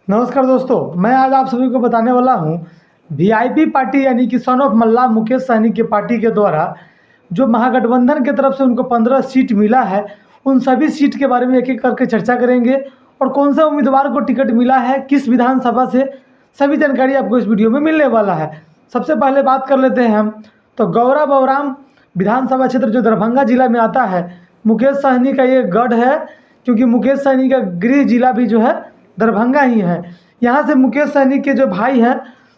नमस्कार दोस्तों, मैं आज आप सभी को बताने वाला हूं वीआईपी पार्टी यानी कि सन ऑफ मल्ला मुकेश सहनी के पार्टी के द्वारा जो महागठबंधन की तरफ से उनको 15 सीट मिला है, उन सभी सीट के बारे में एक एक करके चर्चा करेंगे और कौन से उम्मीदवार को टिकट मिला है, किस विधानसभा से, सभी जानकारी आपको इस वीडियो में मिलने वाला है। सबसे पहले बात कर लेते हैं हम तो गौरा बौराम विधानसभा क्षेत्र जो दरभंगा जिला में आता है, मुकेश सहनी का ये गढ़ है, क्योंकि मुकेश सहनी का गृह जिला भी जो है दरभंगा ही है। यहाँ से मुकेश सहनी के जो भाई हैं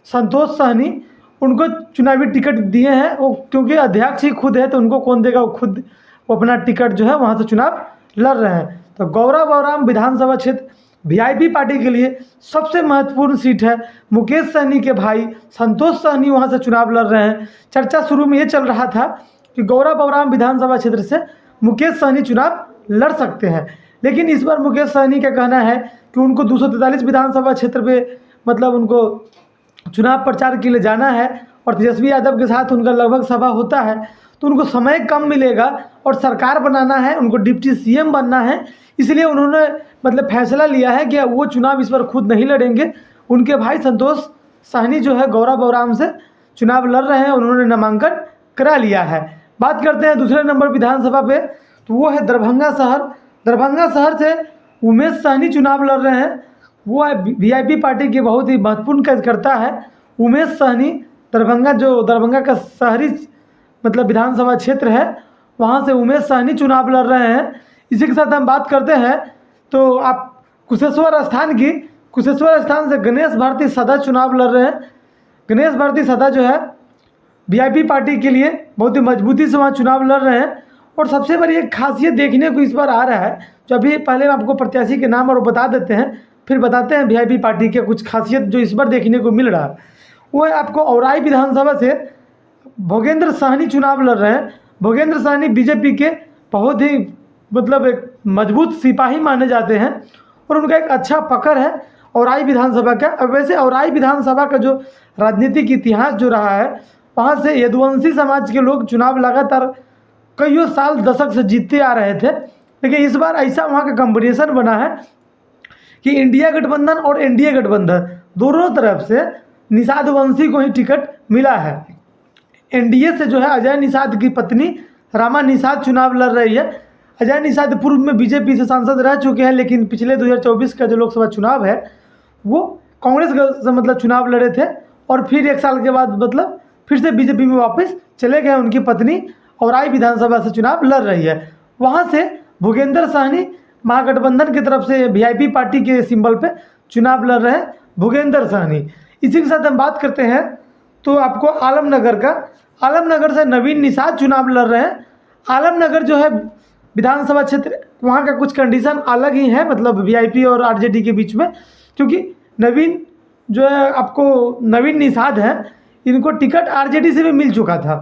संतोष सहनी, उनको चुनावी टिकट दिए हैं वो, क्योंकि अध्यक्ष ही खुद है तो उनको कौन देगा, वो अपना टिकट जो है वहाँ से चुनाव लड़ रहे हैं। तो गौरा बौराम विधानसभा क्षेत्र वीआईपी पार्टी के लिए सबसे महत्वपूर्ण सीट है। मुकेश सहनी के भाई संतोष सहनी वहाँ से चुनाव लड़ रहे हैं। चर्चा शुरू में ये चल रहा था कि गौरा बौराम विधानसभा क्षेत्र से मुकेश सहनी चुनाव लड़ सकते हैं, लेकिन इस बार मुकेश सहनी का कहना है कि उनको 243 विधानसभा क्षेत्र पे मतलब उनको चुनाव प्रचार के लिए जाना है और तेजस्वी यादव के साथ उनका लगभग सभा होता है, तो उनको समय कम मिलेगा और सरकार बनाना है, उनको डिप्टी सीएम बनना है। इसलिए उन्होंने फैसला लिया है कि वो चुनाव इस बार खुद नहीं लड़ेंगे। उनके भाई संतोष सहनी जो है गौरा बौराम से चुनाव लड़ रहे हैं, उन्होंने नामांकन करा लिया है। बात करते हैं दूसरे नंबर विधानसभा पे, तो वो है दरभंगा शहर। दरभंगा शहर से उमेश सहनी चुनाव लड़ रहे हैं। वो है वीआईपी पार्टी के बहुत ही महत्वपूर्ण कार्यकर्ता है उमेश सहनी। दरभंगा का शहरी विधानसभा क्षेत्र है, वहाँ से उमेश सहनी चुनाव लड़ रहे हैं। इसी के साथ हम बात करते हैं तो आप कुशेश्वर स्थान से गणेश भारती सदा चुनाव लड़ रहे हैं। गणेश भारती सदा जो है वीआईपी पार्टी के लिए बहुत ही मजबूती से वहाँ चुनाव लड़ रहे हैं। और सबसे बड़ी एक खासियत देखने को इस बार आ रहा है, जो अभी पहले आपको प्रत्याशी के नाम और बता देते हैं, फिर बताते हैं वीआईपी पार्टी के कुछ खासियत जो इस बार देखने को मिल रहा है। वो है आपको औराई विधानसभा से भोगेंद्र सहनी चुनाव लड़ रहे हैं। भोगेंद्र सहनी बीजेपी के बहुत ही एक मजबूत सिपाही माने जाते हैं और उनका एक अच्छा पकड़ है औराई विधानसभा का। अब वैसे औराई विधानसभा का जो राजनीतिक इतिहास जो रहा है, वहाँ से यदुवंशी समाज के लोग चुनाव लगातार कईयों साल दशक से जीतते आ रहे थे, लेकिन इस बार ऐसा वहाँ का कॉम्बिनेशन बना है कि इंडिया गठबंधन और एनडीए गठबंधन दोनों तरफ से निषाद वंशी को ही टिकट मिला है। एनडीए से जो है अजय निषाद की पत्नी रामा निषाद चुनाव लड़ रही है। अजय निषाद पूर्व में बीजेपी से सांसद रह चुके हैं, लेकिन पिछले 2024 का जो लोकसभा चुनाव है वो कांग्रेस से चुनाव लड़े थे और फिर एक साल के बाद फिर से बीजेपी में वापस चले गए। उनकी पत्नी औराई विधानसभा से चुनाव लड़ रही है। वहाँ से भूपेंद्र सहनी महागठबंधन की तरफ से वीआईपी पार्टी के सिंबल पे चुनाव लड़ रहे हैं भूपेंद्र सहनी। इसी के साथ हम बात करते हैं तो आपको आलमनगर से नवीन निषाद चुनाव लड़ रहे हैं। आलमनगर जो है विधानसभा क्षेत्र, वहाँ का कुछ कंडीशन अलग ही है वीआईपी और आरजेडी के बीच में, क्योंकि नवीन जो है आपको नवीन निषाद है, इनको टिकट आरजेडी से भी मिल चुका था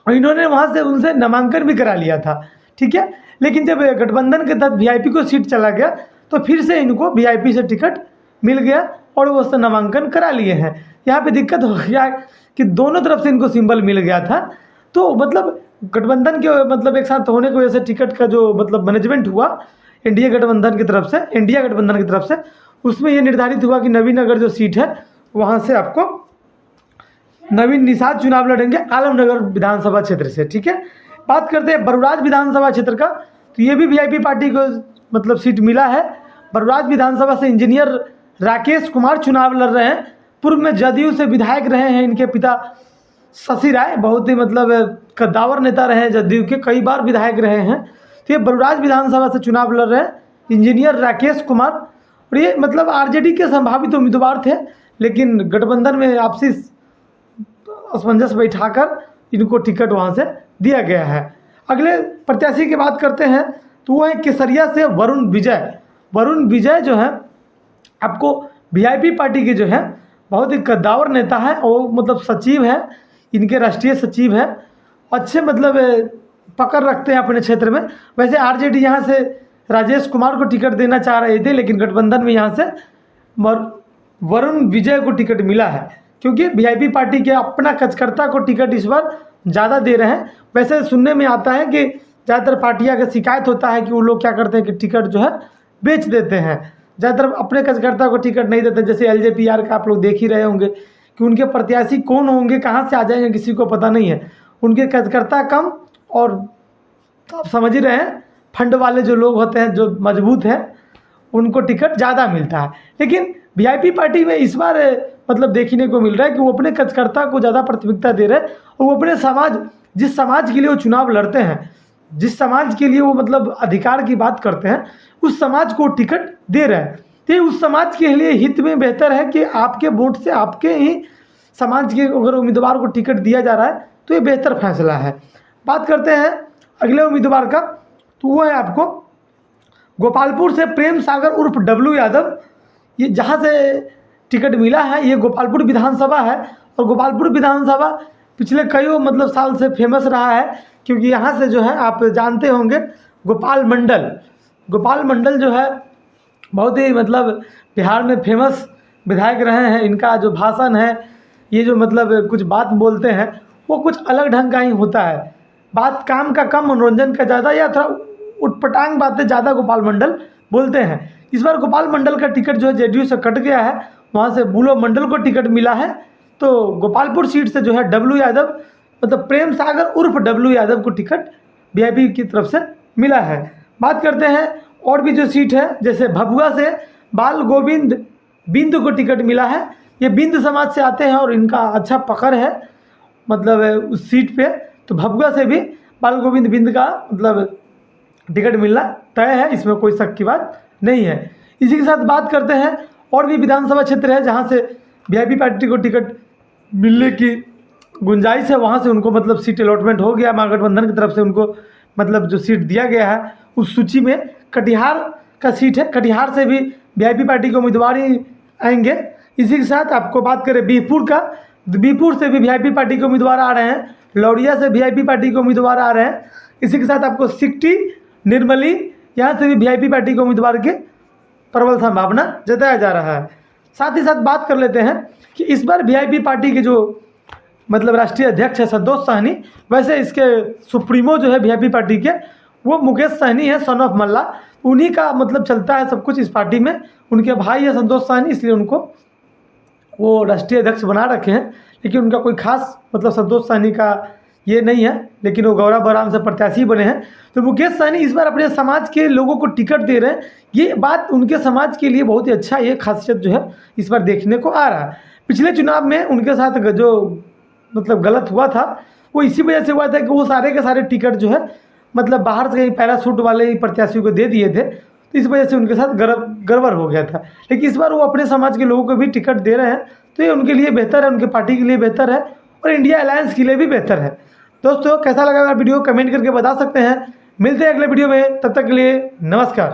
और इन्होंने वहाँ से उनसे नामांकन भी करा लिया था, ठीक है। लेकिन जब गठबंधन के तहत वीआईपी को सीट चला गया तो फिर से इनको वीआईपी से टिकट मिल गया और वो उससे नामांकन करा लिए हैं। यहाँ पे दिक्कत हो गया कि दोनों तरफ से इनको सिंबल मिल गया था, तो गठबंधन के एक साथ होने की वजह से टिकट का जो मैनेजमेंट हुआ इंडिया गठबंधन की तरफ से उसमें ये निर्धारित हुआ कि नवीन नगर जो सीट है वहाँ से आपको नवीन निषाद चुनाव लड़ेंगे आलमनगर विधानसभा क्षेत्र से, ठीक है। बात करते हैं बरुराज विधानसभा क्षेत्र का, तो ये भी वीआईपी पार्टी को सीट मिला है। बरुराज विधानसभा से इंजीनियर राकेश कुमार चुनाव लड़ रहे हैं। पूर्व में जदयू से विधायक रहे हैं इनके पिता शशि राय, बहुत ही कद्दावर नेता रहे हैं, जदयू के कई बार विधायक रहे हैं। तो ये बरुराज विधानसभा से चुनाव लड़ रहे हैं इंजीनियर राकेश कुमार, और ये आरजेडी के संभावित उम्मीदवार थे, लेकिन गठबंधन में आपसी असमंजस बैठाकर इनको टिकट वहाँ से दिया गया है। अगले प्रत्याशी की बात करते हैं तो वो है केसरिया से वरुण विजय जो है आपको वीआईपी पार्टी के जो है बहुत ही कद्दावर नेता है और सचिव है, इनके राष्ट्रीय सचिव है, अच्छे पकड़ रखते हैं अपने क्षेत्र में। वैसे आरजेडी यहाँ से राजेश कुमार को टिकट देना चाह रहे थे, लेकिन गठबंधन में यहाँ से वरुण विजय को टिकट मिला है, क्योंकि वीआईपी पार्टी के अपना कार्यकर्ता को टिकट इस बार ज़्यादा दे रहे हैं। वैसे सुनने में आता है कि ज़्यादातर पार्टियां का शिकायत होता है कि वो लोग क्या करते हैं कि टिकट जो है बेच देते हैं, ज़्यादातर अपने कार्यकर्ता को टिकट नहीं देते। जैसे एलजेपीआर का आप लोग देख ही रहे होंगे कि उनके प्रत्याशी कौन होंगे, कहाँ से आ जाएंगे, किसी को पता नहीं है। उनके कार्यकर्ता कम और आप समझ ही रहे हैं, फंड वाले जो लोग होते हैं, जो मजबूत हैं, उनको टिकट ज़्यादा मिलता है। लेकिन वीआईपी पार्टी में इस बार मतलब देखने को मिल रहा है कि वो अपने कार्यकर्ता को ज़्यादा प्राथमिकता दे रहे हैं और वो अपने समाज, जिस समाज के लिए वो चुनाव लड़ते हैं, जिस समाज के लिए वो मतलब अधिकार की बात करते हैं, उस समाज को टिकट दे रहे हैं। तो ये उस समाज के लिए हित में बेहतर है कि आपके वोट से आपके ही समाज के अगर उम्मीदवार को टिकट दिया जा रहा है तो ये बेहतर फैसला है। बात करते हैं अगले उम्मीदवार का, तो वो है आपको गोपालपुर से प्रेम सागर उर्फ डब्लू यादव। ये जहाँ से टिकट मिला है ये गोपालपुर विधानसभा है और गोपालपुर विधानसभा पिछले कई मतलब साल से फेमस रहा है, क्योंकि यहाँ से जो है आप जानते होंगे गोपाल मंडल जो है बहुत ही मतलब बिहार में फेमस विधायक रहे हैं। इनका जो भाषण है, ये जो मतलब कुछ बात बोलते हैं वो कुछ अलग ढंग का ही होता है। बात काम का कम, मनोरंजन का ज़्यादा, या थोड़ा उटपटांग बातें ज़्यादा गोपाल मंडल बोलते हैं। इस बार गोपाल मंडल का टिकट जो है जेडीयू से कट गया है, वहाँ से बुलो मंडल को टिकट मिला है। तो गोपालपुर सीट से जो है डब्लू यादव मतलब प्रेम सागर उर्फ डब्लू यादव को टिकट वीआईपी की तरफ से मिला है। बात करते हैं और भी जो सीट है, जैसे भभुआ से बाल गोविंद बिंद को टिकट मिला है। ये बिंद समाज से आते हैं और इनका अच्छा पकड़ है मतलब उस सीट पे। तो भभुआ से भी बाल गोविंद बिंद का मतलब टिकट मिलना तय है, इसमें कोई शक की बात नहीं है। इसी के साथ बात करते हैं और भी विधानसभा क्षेत्र है जहाँ से वीआईपी पार्टी को टिकट मिलने की गुंजाइश है, वहाँ से उनको मतलब सीट अलॉटमेंट हो गया महागठबंधन की तरफ से। उनको मतलब जो सीट दिया गया है उस सूची में कटिहार का सीट है। कटिहार से भी वीआईपी पार्टी के उम्मीदवार ही आएंगे। इसी के साथ आपको बात करें बीरपुर का, बीरपुर से भी वीआईपी पार्टी के उम्मीदवार आ रहे हैं। लौरिया से वीआईपी पार्टी के उम्मीदवार आ रहे हैं। इसी के साथ आपको सिकटी, निर्मली, यहाँ से भी वीआईपी पार्टी के उम्मीदवार के प्रबल संभावना जताया जा रहा है। साथ ही साथ बात कर लेते हैं कि इस बार वीआईपी पार्टी के जो मतलब राष्ट्रीय अध्यक्ष है संतोष सहनी, वैसे इसके सुप्रीमो जो है वीआईपी पार्टी के वो मुकेश सहनी है, सन ऑफ मल्ला। उन्हीं का मतलब चलता है सब कुछ इस पार्टी में। उनके भाई है संतोष सहनी, इसलिए उनको वो राष्ट्रीय अध्यक्ष बना रखे हैं। लेकिन उनका कोई खास मतलब संतोष सहनी का ये नहीं है, लेकिन वो गौरव बराम से प्रत्याशी बने हैं। तो मुकेश सहनी इस बार अपने समाज के लोगों को टिकट दे रहे हैं। ये बात उनके समाज के लिए बहुत ही अच्छा, ये खासियत जो है इस बार देखने को आ रहा है। पिछले चुनाव में उनके साथ जो मतलब गलत हुआ था वो इसी वजह से हुआ था कि वो सारे के सारे टिकट जो है मतलब बाहर से कहीं पैराशूट वाले प्रत्याशियों को दे दिए थे, तो इस वजह से उनके साथ गड़बड़ हो गया था। लेकिन इस बार वो अपने समाज के लोगों को भी टिकट दे रहे हैं, तो ये उनके लिए बेहतर है, उनके पार्टी के लिए बेहतर है और इंडिया अलायंस के लिए भी बेहतर है। दोस्तों कैसा लगा वीडियो कमेंट करके बता सकते हैं। मिलते हैं अगले वीडियो में, तब तक के लिए नमस्कार।